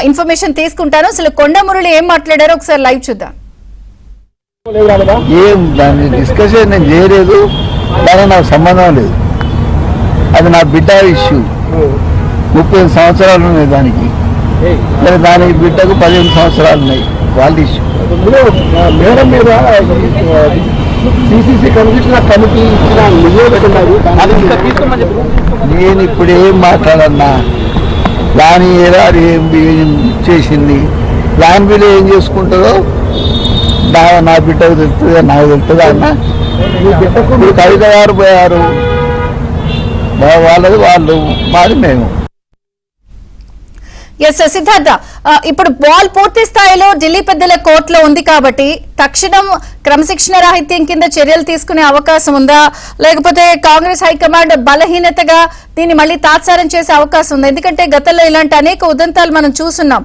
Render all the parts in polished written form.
Information తీసుకుంటాను. అసలు కొండ మురళి ఏం మాట్లాడారో ఒకసారి లైవ్ చూద్దాం. ఏం దాన్ని డిస్కషన్ నేను చేయలేదు, దానికి నాకు సంబంధం లేదు. అది నా బిడ్డ ఇష్యూ. 30 సంవత్సరాలు ఉన్నాయి దానికి, మరి దాని బిడ్డకు 15 సంవత్సరాలు ఉన్నాయి. వాళ్ళ ఇష్యూ. మేడం మీద సిసిసి కమిషనర్ కమిటీ ఇచ్చిన నివేదిక నేను ఇప్పుడు ఏం మాట్లాడన్నా, దాని ఏం చేసింది, దాని మీద ఏం చేసుకుంటుందో నా బిడ్డకు తెలుస్తుంది, నాకు తెలుస్తుంది అన్న. ఇప్పుడు కవిత గారు పోయారు, వాళ్ళది వాళ్ళు, మాది మేము. ఎస్ సిద్ధార్థ, ఇప్పుడు బాల్ పూర్తి స్థాయిలో ఢిల్లీ పెద్దల కోర్టులో ఉంది కాబట్టి తక్షణం క్రమశిక్షణ రాహిత్యం కింద చర్యలు తీసుకునే అవకాశం ఉందా, లేకపోతే కాంగ్రెస్ హైకమాండ్ బలహీనతగా దీన్ని మళ్ళీ తాత్సారం చేసే అవకాశం ఉందా? ఎందుకంటే గతంలో ఇలాంటి అనేక ఉదంతాలు మనం చూస్తున్నాం.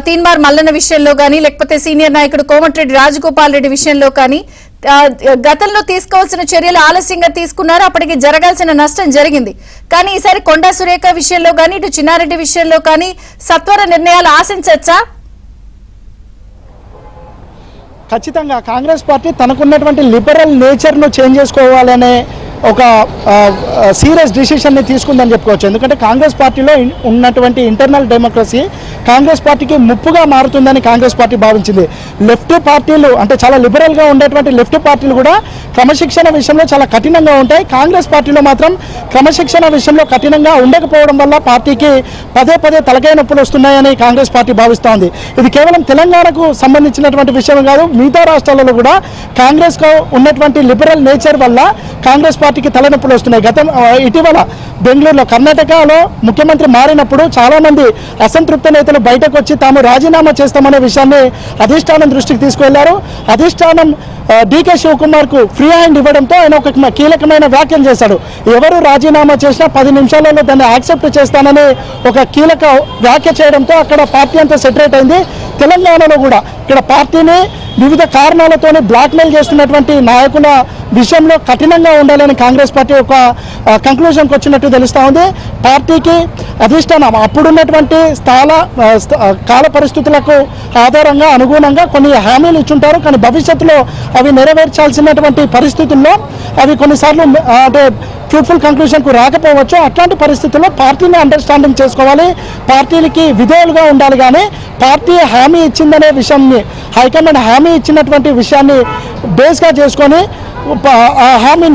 తీన్మార్ మల్లన్న విషయంలో కానీ, లేకపోతే సీనియర్ నాయకుడు కోమటిరెడ్డి రాజగోపాల్ రెడ్డి విషయంలో కానీ గతంలో తీసుకోవాల్సిన చర్యలు ఆలస్యంగా తీసుకున్నారు, అప్పటికి జరగాల్సిన నష్టం జరిగింది. కానీ ఈసారి కొండా సురేఖ విషయంలో కానీ, ఇటు చిన్నారెడ్డి విషయంలో కానీ సత్వర నిర్ణయాలు ఆశించవచ్చా? ఖచ్చితంగా కాంగ్రెస్ పార్టీ తనకున్నటువంటి లిబరల్ నేచర్ను చేంజ్ చేసుకోవాలనే ఒక సీరియస్ డిసిషన్ని తీసుకుందని చెప్పుకోవచ్చు. ఎందుకంటే కాంగ్రెస్ పార్టీలో ఉన్నటువంటి ఇంటర్నల్ డెమోక్రసీ కాంగ్రెస్ పార్టీకి ముప్పుగా మారుతుందని కాంగ్రెస్ పార్టీ భావించింది. లెఫ్ట్ పార్టీలు అంటే చాలా లిబరల్గా ఉండేటువంటి లెఫ్ట్ పార్టీలు కూడా క్రమశిక్షణ విషయంలో చాలా కఠినంగా ఉంటాయి. కాంగ్రెస్ పార్టీలో మాత్రం క్రమశిక్షణ విషయంలో కఠినంగా ఉండకపోవడం వల్ల పార్టీకి పదే తలకాయ నొప్పులు వస్తున్నాయని కాంగ్రెస్ పార్టీ భావిస్తోంది. ఇది కేవలం తెలంగాణకు సంబంధించినటువంటి విషయం కాదు, మిగతా రాష్ట్రాలలో కూడా కాంగ్రెస్కు ఉన్నటువంటి లిబరల్ నేచర్ వల్ల కాంగ్రెస్ పార్టీకి తలనొప్పులు వస్తున్నాయి. ఇటీవల బెంగళూరులో కర్ణాటకలో ముఖ్యమంత్రి మారినప్పుడు చాలామంది అసంతృప్త నేతలు బయటకు వచ్చి తాము రాజీనామా చేస్తామనే విషయాన్ని అధిష్టానం దృష్టికి తీసుకువెళ్లారు. అధిష్టానం డీకే శివకుమార్కు ఫ్రీ హ్యాండ్ ఇవ్వడంతో ఆయన ఒక కీలకమైన వ్యాఖ్యలు చేశాడు. ఎవరు రాజీనామా చేసినా 10 నిమిషాలలో దాన్ని యాక్సెప్ట్ చేస్తానని ఒక కీలక వ్యాఖ్య చేయడంతో అక్కడ పార్టీ అంతా సెటరేట్ అయింది. తెలంగాణలో కూడా ఇక్కడ పార్టీని వివిధ కారణాలతోనే బ్లాక్మెయిల్ చేస్తున్నటువంటి నాయకుల విషయంలో కఠినంగా ఉండాలని కాంగ్రెస్ పార్టీ ఒక కంక్లూజన్కి వచ్చినట్టు తెలుస్తూ ఉంది. పార్టీకి అధిష్టానం అప్పుడున్నటువంటి కాల పరిస్థితులకు ఆధారంగా అనుగుణంగా కొన్ని హామీలు ఇచ్చుంటారు, కానీ భవిష్యత్తులో అవి నెరవేర్చాల్సినటువంటి పరిస్థితుల్లో అవి కొన్నిసార్లు అంటే ఫ్రూట్ఫుల్ కంక్లూషన్కు రాకపోవచ్చు. అట్లాంటి పరిస్థితుల్లో పార్టీని అండర్స్టాండింగ్ చేసుకోవాలి, పార్టీలకి విధేయులుగా ఉండాలి. కానీ పార్టీ హామీ ఇచ్చిందనే విషయాన్ని, హైకమాండ్ హామీ ఇచ్చినటువంటి విషయాన్ని బేస్గా చేసుకొని ఆ హామీ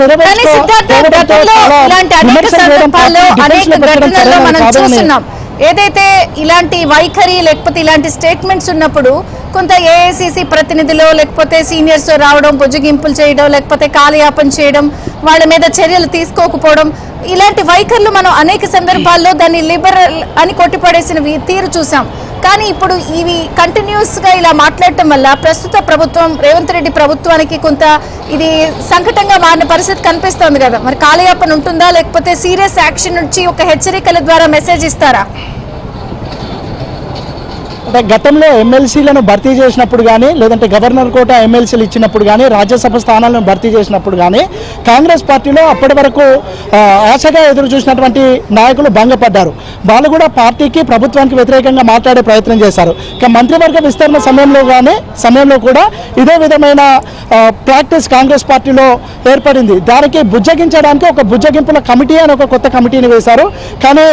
ఏదైతే ఇలాంటి వైఖరి లేకపోతే ఇలాంటి స్టేట్మెంట్స్ ఉన్నప్పుడు కొంత ఏఐసిసి ప్రతినిధులు లేకపోతే సీనియర్స్ రావడం, బుజ్జగింపులు చేయడం, లేకపోతే కాలయాపన చేయడం, వాళ్ళ మీద చర్యలు తీసుకోకపోవడం, ఇలాంటి వైఖరులు మనం అనేక సందర్భాల్లో దాన్ని లిబరల్ అని కొట్టిపడేసిన తీరు చూసాం. కానీ ఇప్పుడు ఇవి కంటిన్యూస్గా ఇలా మాట్లాడటం వల్ల ప్రస్తుత ప్రభుత్వం, రేవంత్ రెడ్డి ప్రభుత్వానికి కొంత ఇది సంకటంగా మారిన పరిస్థితి కనిపిస్తోంది కదా. మరి కాలయాపన ఉంటుందా, లేకపోతే సీరియస్ యాక్షన్ నుంచి ఒక హెచ్చరికల ద్వారా మెసేజ్ ఇస్తారా? అంటే గతంలో ఎమ్మెల్సీలను భర్తీ చేసినప్పుడు కానీ, లేదంటే గవర్నర్ కోట ఎమ్మెల్సీలు ఇచ్చినప్పుడు కానీ, రాజ్యసభ స్థానాలను భర్తీ చేసినప్పుడు కానీ కాంగ్రెస్ పార్టీలో అప్పటి వరకు ఆశగా ఎదురు చూసినటువంటి నాయకులు భంగపడ్డారు. వాళ్ళు కూడా పార్టీకి, ప్రభుత్వానికి వ్యతిరేకంగా మాట్లాడే ప్రయత్నం చేశారు. ఇక మంత్రివర్గ విస్తరణ సమయంలో కూడా ఇదే విధమైన ప్రాక్టీస్ కాంగ్రెస్ పార్టీలో ఏర్పడింది. దానికి బుజ్జగించడానికి ఒక బుజ్జగింపుల కమిటీ అని ఒక కొత్త కమిటీని వేశారు. కానీ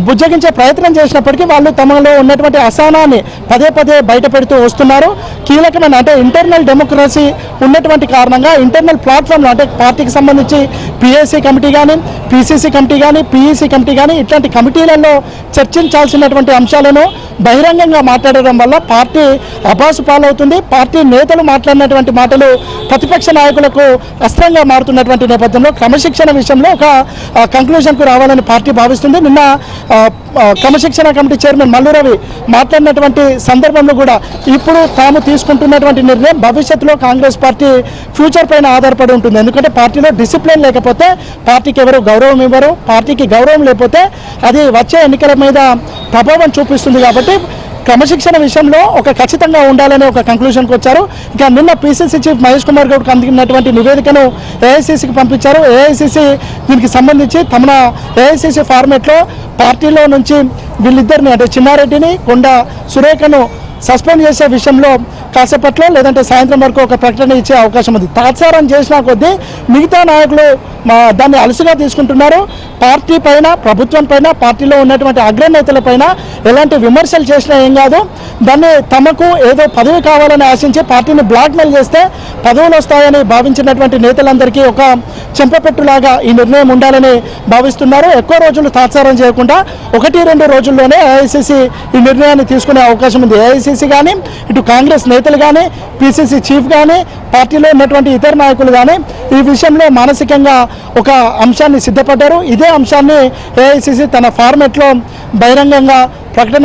బుజ్జగించే ప్రయత్నం చేసినప్పటికీ వాళ్ళు తమలో ఉన్నటువంటి అసహనాన్ని పదే బయట పెడుతూ వస్తున్నారు. కీలకమైన అంటే ఇంటర్నల్ డెమోక్రసీ ఉన్నటువంటి కారణంగా ఇంటర్నల్ ప్లాట్ఫామ్లో అంటే పార్టీకి సంబంధించి పిఎస్సి కమిటీ కానీ, పిసిసి కమిటీ కానీ, పిఈసి కమిటీ కానీ ఇట్లాంటి కమిటీలలో చర్చించాల్సినటువంటి అంశాలను బహిరంగంగా మాట్లాడడం వల్ల పార్టీ అబాసు పాలవుతుంది. పార్టీ నేతలు మాట్లాడినటువంటి మాటలు ప్రతిపక్ష నాయకులకు అస్త్రంగా మారుతున్నటువంటి నేపథ్యంలో క్రమశిక్షణ విషయంలో ఒక కంక్లూజన్కు రావాలని పార్టీ భావిస్తుంది. నిన్న క్రమశిక్షణ కమిటీ చైర్మన్ మల్లు రవి మాట్లాడినటువంటి సందర్భంలో కూడా ఇప్పుడు తాము తీసుకుంటున్నటువంటి నిర్ణయం భవిష్యత్తులో కాంగ్రెస్ పార్టీ ఫ్యూచర్ పైన ఆధారపడి ఉంటుంది. ఎందుకంటే పార్టీలో డిసిప్లిన్ లేకపోతే పార్టీకి ఎవరు గౌరవం ఇవ్వరు, పార్టీకి గౌరవం లేకపోతే అది వచ్చే ఎన్నికల మీద ప్రభావం చూపిస్తుంది. కాబట్టి క్రమశిక్షణ విషయంలో ఒక ఖచ్చితంగా ఉండాలనే ఒక కంక్లూషన్కి వచ్చారు. ఇక నిన్న పిసిసి చీఫ్ మహేష్ కుమార్ గౌడ్కి అందినటువంటి నివేదికను ఏఐసిసికి పంపించారు. ఏఐసిసి దీనికి సంబంధించి తమ ఏఐసిసి ఫార్మేట్లో పార్టీలో నుంచి వీళ్ళిద్దరిని అంటే చిన్నారెడ్డిని కొండ సురేఖను సస్పెండ్ చేసే విషయంలో కాసేపట్లో లేదంటే సాయంత్రం వరకు ఒక ప్రకటన ఇచ్చే అవకాశం ఉంది. తాత్సారం చేసిన కొద్దీ మిగతా నాయకులు దాన్ని అలసుగా తీసుకుంటున్నారు. పార్టీ పైన, ప్రభుత్వం పైన, పార్టీలో ఉన్నటువంటి అగ్రనేతల పైన ఎలాంటి విమర్శలు చేసినా ఏం కాదు. దాన్ని తమకు ఏదో పదవి కావాలని ఆశించి పార్టీని బ్లాక్మెయిల్ చేస్తే పదవులు వస్తాయని భావించినటువంటి నేతలందరికీ ఒక చెంపపెట్టులాగా ఈ నిర్ణయం ఉండాలని భావిస్తున్నారు. ఎక్కువ రోజులు తాత్సారం చేయకుండా 1-2 రోజుల్లోనే ఏఐసిసి ఈ నిర్ణయాన్ని తీసుకునే అవకాశం ఉంది. ఏఐసిసి కానీ, ఇటు కాంగ్రెస్ నేతలు కానీ, పిసిసి చీఫ్ కానీ, పార్టీలో ఉన్నటువంటి ఇతర నాయకులు కానీ ఈ విషయంలో మానసికంగా ఒక అంశాన్ని సిద్ధపడ్డారు. ఇదే అంశాన్ని ఏఐసిసి తన ఫార్మెట్లో బహిరంగంగా ప్రకటన